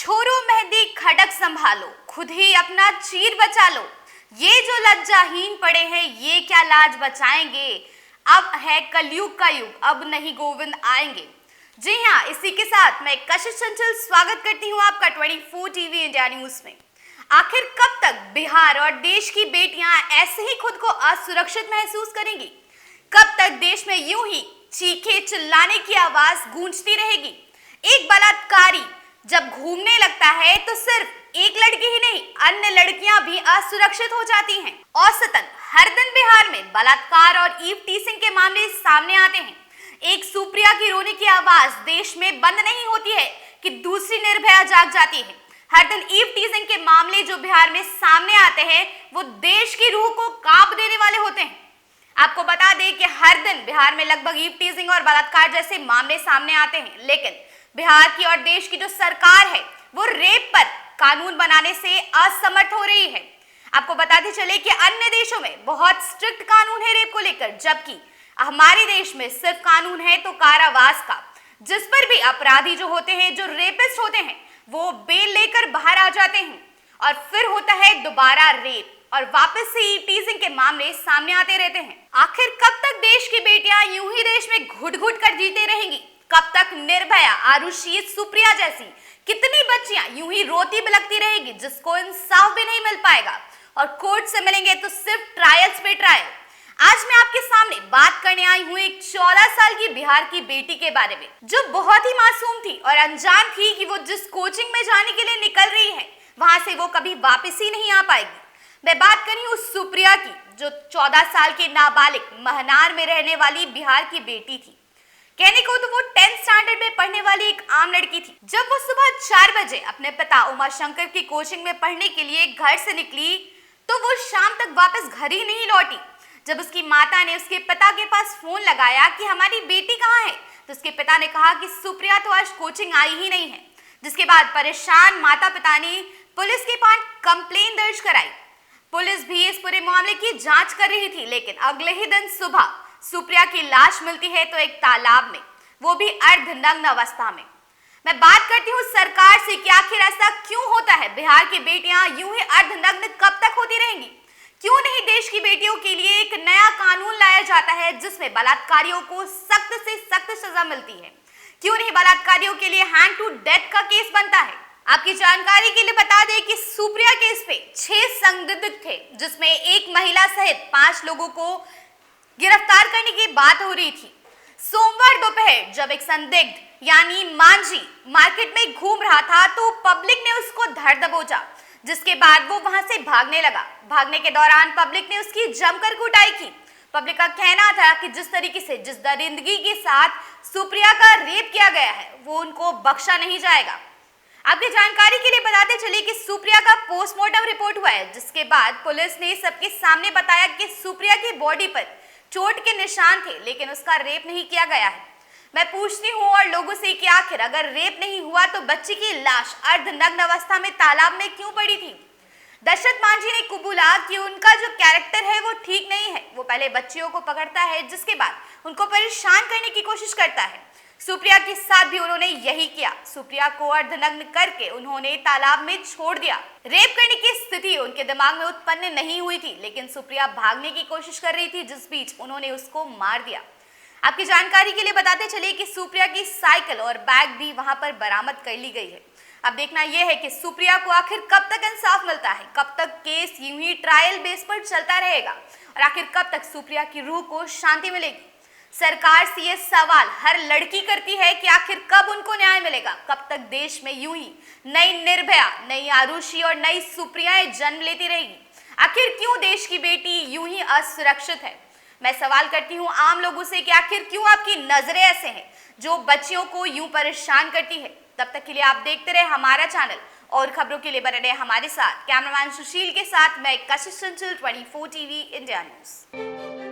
छोरो मेहंदी खडक संभालो, खुद ही अपना चीर बचा लो। ये जो लज्जाहीन पड़े हैं ये क्या लाज बचाएंगे। अब है कलयुग का युग, अब नहीं गोविंद आएंगे। जी हाँ, इसी के साथ मैं कशिश चंचल स्वागत करती हूँ आपका 24 टीवी इंडिया न्यूज में। आखिर कब तक बिहार और देश की बेटियां ऐसे ही खुद को असुरक्षित महसूस करेंगी? कब तक देश में यूं ही चीखे चिल्लाने की आवाज गूंजती रहेगी? एक बलात्कारी जब घूमने लगता है तो सिर्फ एक लड़की ही नहीं, अन्य लड़कियां भी असुरक्षित हो जाती हैं। औसतन हर दिन बिहार में बलात्कार और ईव टीजिंग के मामले सामने आते हैं। एक सुप्रिया की रोने की आवाज देश में बंद नहीं होती है कि दूसरी निर्भया जाग जाती है। हर दिन ईव टीजिंग के मामले जो बिहार में सामने आते हैं वो देश की रूह को कांप देने वाले होते हैं। आपको बता दें कि हर दिन बिहार में लगभग ईव टीजिंग और बलात्कार जैसे मामले सामने आते हैं, लेकिन बिहार की और देश की जो सरकार है वो रेप पर कानून बनाने से असमर्थ हो रही है। आपको बताते चले कि अन्य देशों में बहुत स्ट्रिक्ट कानून है रेप को लेकर, जबकि हमारे देश में सिर्फ कानून है तो कारावास का, जिस पर भी अपराधी जो होते हैं, जो रेपिस्ट होते हैं, वो बेल लेकर बाहर आ जाते हैं और फिर होता है दोबारा रेप और वापस से टीजिंग के मामले सामने आते रहते हैं। आखिर कब तक देश की बेटियां यूं ही देश में घुट घुट कर जीते रहेंगी? कब तक निर्भया, आरुषि, सुप्रिया जैसी कितनी बच्चियां यूं ही रोती बिलखती रहेगी जिसको इंसाफ भी नहीं मिल पाएगा और कोर्ट से मिलेंगे तो सिर्फ ट्रायल्स पे ट्रायल। आज मैं आपके सामने बात करने आई हूँ एक 14 साल की बिहार की बेटी के बारे में, जो बहुत ही मासूम थी और अनजान थी कि वो जिस कोचिंग में जाने के लिए निकल रही है वहां से वो कभी वापस ही नहीं आ पाएगी। मैं बात कर रही हूँ सुप्रिया की, जो 14 साल के नाबालिग महनार में रहने वाली बिहार की बेटी थी। कहने को तो वो 10th स्टैंडर्ड में पढ़ने वाली एक आम लड़की थी। जब वो सुबह 4 बजे अपने पिता उमाशंकर की कोचिंग में पढ़ने के लिए घर से निकली तो वो शाम तक वापस घर ही नहीं लौटी। जब उसकी माता ने उसके पिता के पास फोन लगाया कि हमारी बेटी कहाँ है, तो उसके पिता ने कहा कि सुप्रिया तो आज कोचिंग आई ही नहीं है। जिसके बाद परेशान माता पिता ने पुलिस के पास कंप्लेन दर्ज कराई। पुलिस भी इस पूरे मामले की जांच कर रही थी, लेकिन अगले ही दिन सुबह सुप्रिया की लाश मिलती है तो एक तालाब में, वो भी अर्धनग्न अवस्था में। मैं बात करती हूँ सरकार से कि आखिर ऐसा क्यों होता है? बिहार की बेटियां यूं ही अर्धनग्न कब तक होती रहेंगी? क्यों नहीं देश की बेटियों के लिए एक नया कानून लाया जाता है जिसमें बलात्कारियों को सख्त से सख्त सजा मिलती है? क्यों नहीं बलात्कारियों के लिए हैंड टू डेथ का केस बनता है? आपकी जानकारी के लिए बता दें कि सुप्रिया केस पे 6 संदिग्ध थे, जिसमें एक महिला सहित 5 लोगों को गिरफ्तार करने की बात हो रही थी। सोमवार दोपहर जब एक संदिग्ध यानी मांझी मार्केट में घूम रहा था तो पब्लिक ने उसको धर दबोचा, जिसके बाद वो वहां से भागने लगा। भागने के दौरान पब्लिक ने उसकी जमकर कुटाई की। पब्लिक का कहना था कि जिस तरीके से, जिस दरिंदगी के साथ सुप्रिया का रेप किया गया है वो उनको बख्शा नहीं जाएगा। आपकी जानकारी के लिए बताते चले कि सुप्रिया का पोस्टमार्टम रिपोर्ट हुआ है, जिसके बाद पुलिस ने सबके सामने बताया कि सुप्रिया की बॉडी पर चोट के निशान थे, लेकिन उसका रेप नहीं किया गया है। मैं पूछती हूँ और लोगों से कि आखिर अगर रेप नहीं हुआ तो बच्ची की लाश अर्धनग्न अवस्था में तालाब में क्यों पड़ी थी? दशरथ मांझी ने कबूला कि उनका जो कैरेक्टर है वो ठीक नहीं है। वो पहले बच्चियों को पकड़ता है, जिसके बाद उनको परेशान करने की कोशिश करता है। सुप्रिया के साथ भी उन्होंने यही किया। सुप्रिया को अर्धनग्न करके उन्होंने तालाब में छोड़ दिया। रेप करने की स्थिति उनके दिमाग में उत्पन्न नहीं हुई थी, लेकिन सुप्रिया भागने की कोशिश कर रही थी, जिस बीच उन्होंने उसको मार दिया। आपकी जानकारी के लिए बताते चले कि सुप्रिया की साइकिल और बैग भी वहां पर बरामद कर ली गई है। अब देखना यह है कि सुप्रिया को आखिर कब तक इंसाफ मिलता है, कब तक केस यूं ही ट्रायल बेस पर चलता रहेगा और आखिर कब तक सुप्रिया की रूह को शांति मिलेगी। सरकार से यह सवाल हर लड़की करती है कि आखिर कब उनको न्याय मिलेगा, कब तक देश में यूं ही नई निर्भया, नई आरुषि और नई सुप्रियाएं जन्म लेती रहेगी। आखिर क्यों देश की बेटी यूं ही असुरक्षित है? मैं सवाल करती हूँ आम लोगों से कि आखिर क्यों आपकी नजरें ऐसे हैं जो बच्चियों को यूं परेशान करती है। तब तक के लिए आप देखते रहे हमारा चैनल और खबरों के लिए बने रहे हमारे साथ। कैमरामैन सुशील के साथ मैं कशिश चंचल, 24 टीवी इंडिया न्यूज।